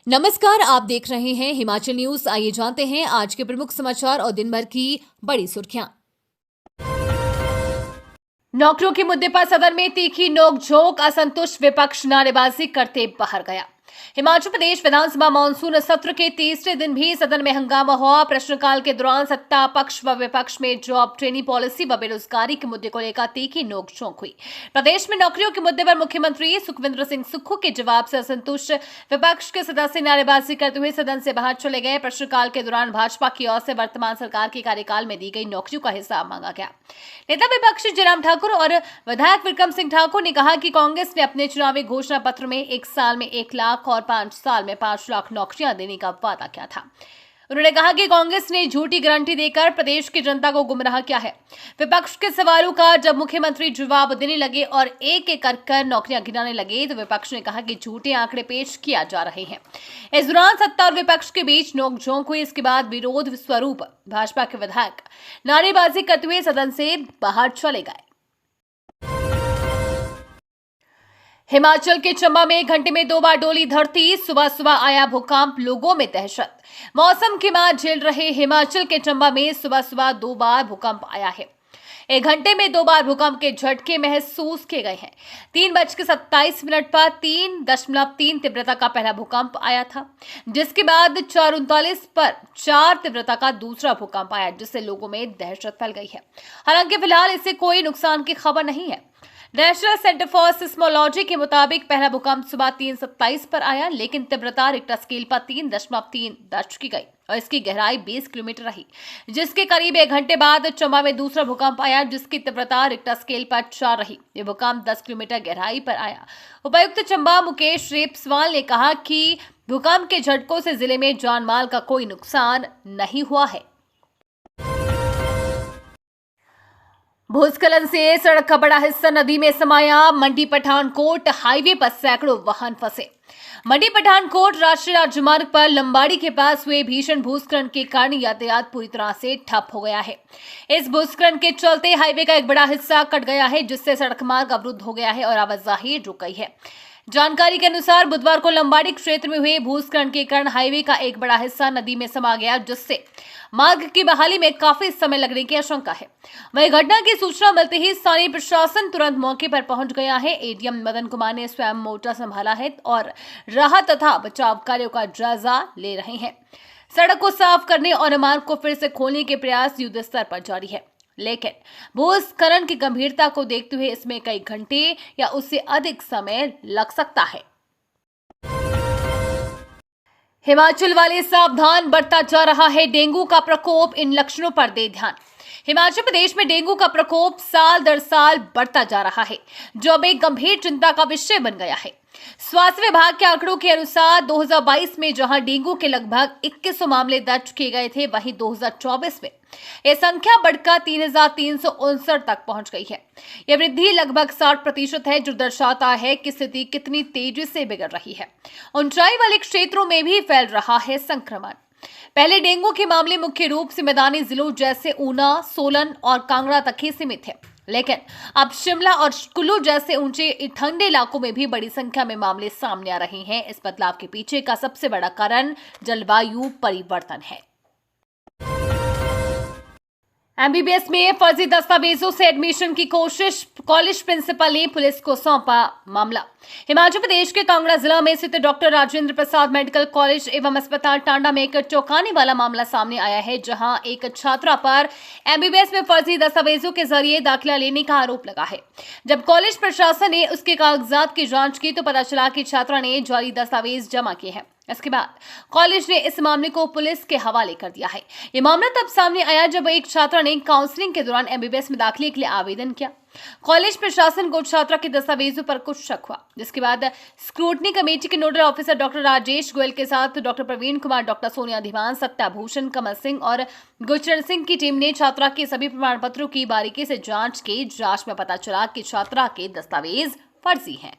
नमस्कार, आप देख रहे हैं हिमाचल न्यूज। आइए जानते हैं आज के प्रमुख समाचार और दिन भर की बड़ी सुर्खियां। नौकरियों के मुद्दे पर सदन में तीखी नोकझोंक, असंतुष्ट विपक्ष नारेबाजी करते बाहर गया। हिमाचल प्रदेश विधानसभा मानसून सत्र के तीसरे दिन भी सदन में हंगामा हुआ। प्रश्नकाल के दौरान सत्ता पक्ष व विपक्ष में जॉब ट्रेनिंग पॉलिसी व बेरोजगारी के मुद्दे को लेकर तीखी नोकझोंक हुई। प्रदेश में नौकरियों के मुद्दे पर मुख्यमंत्री सुखविंदर सिंह सुक्खू के जवाब से असंतुष्ट विपक्ष के सदस्य नारेबाजी करते हुए सदन से बाहर चले गए। प्रश्नकाल के दौरान भाजपा की ओर से वर्तमान सरकार के कार्यकाल में दी गई नौकरियों का हिसाब मांगा गया। नेता विपक्ष जयराम ठाकुर और विधायक विक्रम सिंह ठाकुर ने कहा कि कांग्रेस ने अपने चुनावी घोषणा पत्र में 1 साल में 1 लाख और 5 साल में 5 लाख नौकरियां देने का वादा किया था। उन्होंने कहा कि कांग्रेस ने झूठी गारंटी देकर प्रदेश की जनता को गुमराह किया है। विपक्ष के सवालों का जब मुख्यमंत्री जवाब देने लगे और एक एक कर नौकरियां गिनाने लगे तो विपक्ष ने कहा कि झूठे आंकड़े पेश किया जा रहे हैं। इस दौरान सत्ता और विपक्ष के बीच नोकझोंक हुई। इसके बाद विरोध स्वरूप भाजपा के विधायक नारेबाजी करते हुए सदन से बाहर चले गए। हिमाचल के चंबा में 1 घंटे में 2 बार डोली धरती। सुबह सुबह आया भूकंप, लोगों में दहशत। मौसम की मार झेल रहे हिमाचल के चंबा में सुबह सुबह 2 बार भूकंप आया है। 1 घंटे में 2 बार भूकंप के झटके महसूस किए गए हैं। 3:27 पर 3.3 तीव्रता का पहला भूकंप आया था, जिसके बाद 4:39 पर 4 तीव्रता का दूसरा भूकंप आया, जिससे लोगों में दहशत फैल गई है। हालांकि फिलहाल इससे कोई नुकसान की खबर नहीं है। नेशनल सेंटर फॉर सिस्मोलॉजी के मुताबिक पहला भूकंप सुबह 3:27 पर आया, लेकिन तीव्रता रिक्टर स्केल पर 3.3 दर्ज की गई और इसकी गहराई 20 किलोमीटर रही। जिसके करीब 1 घंटे बाद चंबा में दूसरा भूकंप आया, जिसकी तीव्रता रिक्टर स्केल पर 4 रही। ये भूकंप 10 किलोमीटर गहराई पर आया। उपायुक्त चंबा मुकेश रेपस्वाल ने कहा कि भूकंप के झटकों से जिले में जान माल का कोई नुकसान नहीं हुआ है। भूस्खलन से सड़क का बड़ा हिस्सा नदी में समाया। मंडी पठानकोट हाईवे पर सैकड़ों वाहन फंसे। मंडी पठानकोट राष्ट्रीय राजमार्ग पर लंबाड़ी के पास हुए भीषण भूस्खलन के कारण यातायात पूरी तरह से ठप हो गया है। इस भूस्खलन के चलते हाईवे का एक बड़ा हिस्सा कट गया है, जिससे सड़क मार्ग अवरुद्ध हो गया है और आवाजाही रुक गई है। जानकारी के अनुसार बुधवार को लंबाड़ी क्षेत्र में हुए भूस्खलन के कारण हाईवे का एक बड़ा हिस्सा नदी में समा गया, जिससे मार्ग की बहाली में काफी समय लगने की आशंका है। वहीं घटना की सूचना मिलते ही स्थानीय प्रशासन तुरंत मौके पर पहुंच गया है। एडीएम मदन कुमार ने स्वयं मोर्चा संभाला है और राहत तथा बचाव कार्यों का जायजा ले रहे हैं। सड़क को साफ करने और मार्ग को फिर से खोलने के प्रयास युद्ध स्तर पर जारी है, लेकिन भूस्खलन की गंभीरता को देखते हुए इसमें कई घंटे या उससे अधिक समय लग सकता है। हिमाचल वाले सावधान, बढ़ता जा रहा है डेंगू का प्रकोप। इन लक्षणों पर दे ध्यान। हिमाचल प्रदेश में डेंगू का प्रकोप साल दर साल बढ़ता जा रहा है, जो अब एक गंभीर चिंता का विषय बन गया है। स्वास्थ्य विभाग के आंकड़ों के अनुसार 2022 में जहां डेंगू के लगभग 2100 मामले दर्ज किए गए थे, वहीं 2024 में यह संख्या बढ़कर 3359 तक पहुंच गई है। यह वृद्धि लगभग 60% है, जो दर्शाता है कि स्थिति कितनी तेजी से बिगड़ रही है। ऊंचाई वाले क्षेत्रों में भी फैल रहा है संक्रमण। पहले डेंगू के मामले मुख्य रूप से मैदानी जिलों जैसे ऊना, सोलन और कांगड़ा तक ही सीमित थे, लेकिन अब शिमला और कुल्लू जैसे ऊंचे ठंडे इलाकों में भी बड़ी संख्या में मामले सामने आ रहे हैं। इस बदलाव के पीछे का सबसे बड़ा कारण जलवायु परिवर्तन है। एमबीबीएस में फर्जी दस्तावेजों से एडमिशन की कोशिश, कॉलेज प्रिंसिपल ने पुलिस को सौंपा मामला। हिमाचल प्रदेश के कांगड़ा जिला में स्थित doctor Rajendra Prasad medical college एवं अस्पताल टांडा में एक चौंकाने वाला मामला सामने आया है, जहां एक छात्रा पर एमबीबीएस में फर्जी दस्तावेजों के जरिए दाखिला लेने का आरोप लगा है। जब कॉलेज प्रशासन ने उसके कागजात की जांच की तो पता चला कि छात्रा ने जाली दस्तावेज जमा किए हैं। इसके बाद कॉलेज ने इस मामले को पुलिस के हवाले कर दिया है। ये मामला तब सामने आया जब एक छात्रा ने काउंसलिंग के दौरान एमबीबीएस में दाखिले के लिए आवेदन किया। कॉलेज प्रशासन को छात्रा के दस्तावेजों पर कुछ शक हुआ, जिसके बाद स्क्रूटनी कमेटी के nodal officer doctor Rajesh Goyal के साथ डॉक्टर प्रवीण कुमार, डॉक्टर सोनिया धीमान, सत्याभूषण, कमल सिंह और गुरचरण सिंह की टीम ने छात्रा के सभी प्रमाण पत्रों की बारीकी से जांच की। जांच में पता चला कि छात्रा के दस्तावेज फर्जी हैं।